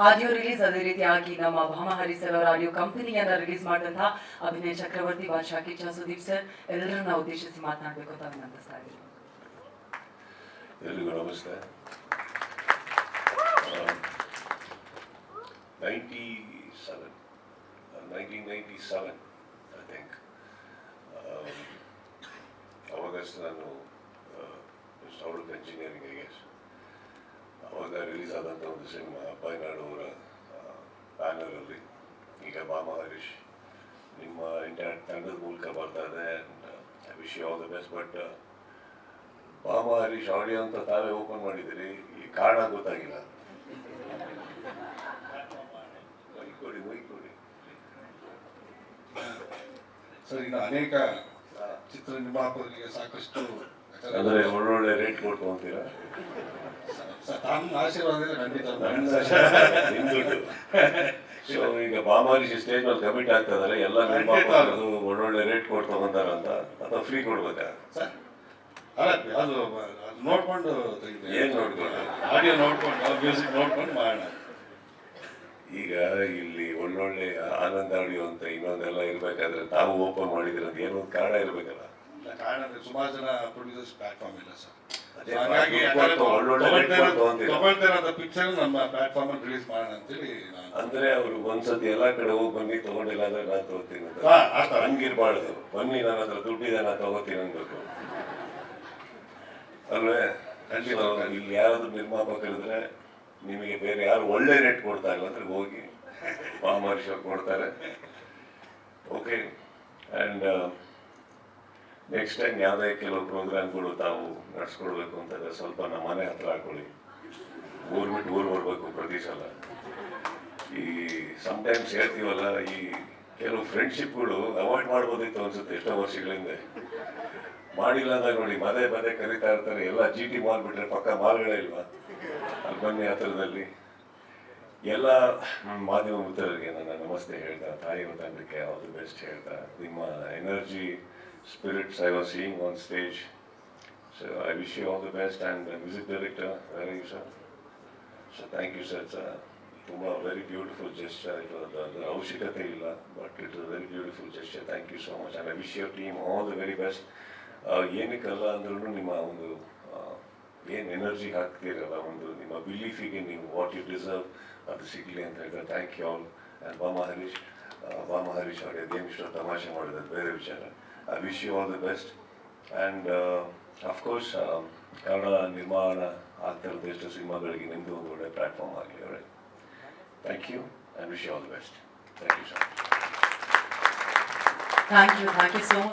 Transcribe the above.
Audio release ಅದೇ ರೀತಿಯಾಗಿ ನಮ್ಮ ಭಾಮಹರಿ ಸರ್ ಅವರ ಆಡಿಯೋ ಕಂಪನಿಯನ್ನ ರಿಲೀಸ್ ಮಾಡಿದಂತಹ ಅಭಿನಯ್ ಚಕ್ರವರ್ತಿ ಬಾದ್ಶಾ ಕಿಚ್ಚ ಸುದೀಪ್ ಸರ್ ಎಲ್ಲರನ್ನ ಉದ್ದೇಶಿಸಿ ಮಾತನಾಡಬೇಕು ಅಂತ ವಿನಂತಿಸ್ತಾ ಇದ್ದೀನಿ. ಎಲ್ರಿಗೂ ನಮಸ್ತೆ. 1997 I think ಅವಾಗಷ್ಟು ನಾನು ಔಟ್ ಎಂಜಿನಿಯರಿಂಗ್ ಐ ಗೆಸ್. ಅವಾಗ ರಿಲೀಸ್ ಆದಂಥ ಒಂದು ಸಿನಿಮಾ ಅಪ್ಪಯ್ಯನಾಡು ಅವರ ಬ್ಯಾನರಲ್ಲಿ ಈಗ ಭಾಮ ಹರೀಶ್ ನಿಮ್ಮ ಇಂಟರ್ನೆಟ್ ತಂಡದ ಮೂಲಕ ಬರ್ತಾ ಇದೆ. I wish you all the best. But Bhama Harish audio ಅಂತ ತಾವೇ ಓಪನ್ ಮಾಡಿದ್ದೀರಿ, ಈ ಕಾರಣ ಗೊತ್ತಾಗಿಲ್ಲ. ಕೊಡಿ ಸರ್, ಈಗ ಅನೇಕ ಚಿತ್ರ ನಿರ್ಮಾಪಕರಿಗೆ ಸಾಕಷ್ಟು ಅಂದರೆ ಒಳ್ಳೊಳ್ಳೆ ರೇಟ್ ಕೊಡ್ಕೊಂತೀರಾ? ತಮ್ಮ ಆಶೀರ್ವಾದ ಖಂಡಿತ ನಿಮ್ದುಂಟು. ಸೊ ಈಗ ಭಾಮ ಹರೀಶ್ ಸ್ಟೇಜ್ ಮೇಲೆ ಕಮಿಟ್ ಆಗ್ತಾ ಇದಾರೆ, ಎಲ್ಲ ನಿರ್ಮಾಪಕರು ಒಳ್ಳೊಳ್ಳೆ ರೇಟ್ ಕೊಟ್ಟು ತಗೊಂತಾರಂತ ಅಥವಾ ಫ್ರೀ ಕೊಡ್ಬೇಕಾ? ಸರ್ ಅಲ್ಲ, ಅದು ನೋಡ್ಕೊಂಡು ಏನು ನೋಡ್ಕೊಂಡು? ಆಡಿಯೋ ನೋಡ್ಕೊಂಡು ಮ್ಯೂಸಿಕ್ ನೋಡ್ಕೊಂಡು ಮಾಡೋಣ. ಈಗ ಇಲ್ಲಿ ಒಳ್ಳೊಳ್ಳೆ ಆನಂದ ಆಡಿಯೋ ಅಂತ ಇನ್ನೊಂದೆಲ್ಲ ಇರ್ಬೇಕಾದ್ರೆ ತಾವು ಓಪನ್ ಮಾಡಿದ್ರಂತ ಏನೋ ಒಂದು ಕಾರಣ ಇರ್ಬೇಕಲ್ಲ. ಕಾರಣ ಸುಮಾರು ಜನ ಪ್ರೊಡ್ಯೂಸರ್ಸ್ ಪ್ಲಾಟ್ಫಾರ್ಮ್ ಇಲ್ಲ ಸರ್. ಹಾಗಾಗಿ ತಗೊಳ್ತಿರೋಂಥ ಪಿಕ್ಚರ್ ನಮ್ಮ ಪ್ಲಾಟ್ಫಾರ್ಮ್ ಅಲ್ಲಿ ರಿಲೀಸ್ ಮಾಡೋಣ ಅಂತೇಳಿ. ಅಂದ್ರೆ ಅವರು ಒಂದ್ಸತಿ ಎಲ್ಲಾ ಕಡೆ ಹೋಗಿ ಬನ್ನಿ, ತಗೊಂಡಿಲ್ಲ ಅಂದ್ರೆ ನಾನು ತಗೋತೀನಿ ಅಂತ ಹಂಗಿರ್ಬಾರ್ದು. ಬನ್ನಿ, ನನ್ನ ಹತ್ರ ದುಡ್ಡಿದೆ, ನಾನು ತಗೋತೀನಿ ಅನ್ಬೇಕು ಅಲ್ವೇ? ಇಲ್ಲಿ ಯಾರಾದ್ರೂ ನಿರ್ಮಾಪಕರಿದ್ರೆ ನಿಮಗೆ ಬೇರೆ ಯಾರು ಒಳ್ಳೆ ರೇಟ್ ಕೊಡ್ತಾ ಇಲ್ಲ ಅಂದ್ರೆ ಹೋಗಿ ಭಾಮ ಹರೀಶ್ ಅವ್ರು ಕೊಡ್ತಾರೆ. ಓಕೆ. ಆ್ಯಂಡ್ ನೆಕ್ಸ್ಟ್ ಟೈಮ್ ಯಾವುದೇ ಕೆಲವು ಪ್ರೋಗ್ರಾಮ್ಗಳು ತಾವು ನಡೆಸ್ಕೊಡ್ಬೇಕು ಅಂತಂದರೆ ಸ್ವಲ್ಪ ನಮ್ಮ ಮನೆ ಹತ್ರ ಹಾಕೊಳ್ಳಿ. ಊರು ಬಿಟ್ಟು ಊರು ಬರಬೇಕು ಪ್ರತಿ ಸಲ. ಈ ಸಮ್ಟೈಮ್ಸ್ ಹೇಳ್ತೀವಲ್ಲ, ಈ ಕೆಲವು ಫ್ರೆಂಡ್ಶಿಪ್ಗಳು ಅವಾಯ್ಡ್ ಮಾಡ್ಬೋದಿತ್ತು ಅನ್ಸುತ್ತೆ ಎಷ್ಟೋ ವರ್ಷಗಳಿಂದ. ಮಾಡಿಲ್ಲ ಅಂದಾಗ ನೋಡಿ, ಮದೆ ಕರೀತಾ ಇರ್ತಾರೆ. ಎಲ್ಲ GT ಮಾಲ್ ಬಿಟ್ರೆ ಪಕ್ಕ ಮಾಲ್ಗಳೇ ಇಲ್ವಾ? ಅಲ್ಲಿ ಬನ್ನಿ ಹತ್ರದಲ್ಲಿ. ಎಲ್ಲ ಮಾಧ್ಯಮ ಮಿತ್ರರಿಗೆ ನನ್ನ ನಮಸ್ತೆ ಹೇಳ್ತಾ, ತಾಯಿಯ ತಂಡಕ್ಕೆ ಆಲ್ ದಿ ಬೆಸ್ಟ್ ಹೇಳ್ತಾ, ನಿಮ್ಮ energy spirits I was seeing on stage. So I wish you all the best. And the music director, where are you, sir? So thank you, sir. It's a very beautiful gesture. It was the avashikate illa, but it was a very beautiful gesture. Thank you so much. And I wish your team all the very best. ಏನಕ್ಕಲ್ಲ ಅಂದ್ರೂ ನಿಮ್ಮ ಒಂದು ಏನು energy ಹಾಕ್ತೀರಲ್ಲ, ಒಂದು ನಿಮ್ಮ ಬಿಲೀಫಿಗೆ ನೀವು what you deserve ಅದು ಸಿಗಲಿ ಅಂತ ಹೇಳ್ತಾರೆ. Thank you all. And Bhama Harish ಅವ್ರಿಗೆ ಅದೇನು ಇಷ್ಟ ತಮಾಷೆ ಮಾಡಿದ್ರೆ ಬೇರೆ ವಿಚಾರ. I wish you all the best. And of course, Kannada ನಿರ್ಮಾಣ ಆಗ್ತಿರೋದು ಎಷ್ಟು ಸಿನಿಮಾಗಳಿಗೆ ನಿಮ್ಮದು ಒಂದು ಒಳ್ಳೆ ಪ್ಲಾಟ್ಫಾರ್ಮ್ ಆಗಲಿ. ಅವರೇ thank you and wish you all the best. Thank you so much. Thank you so much.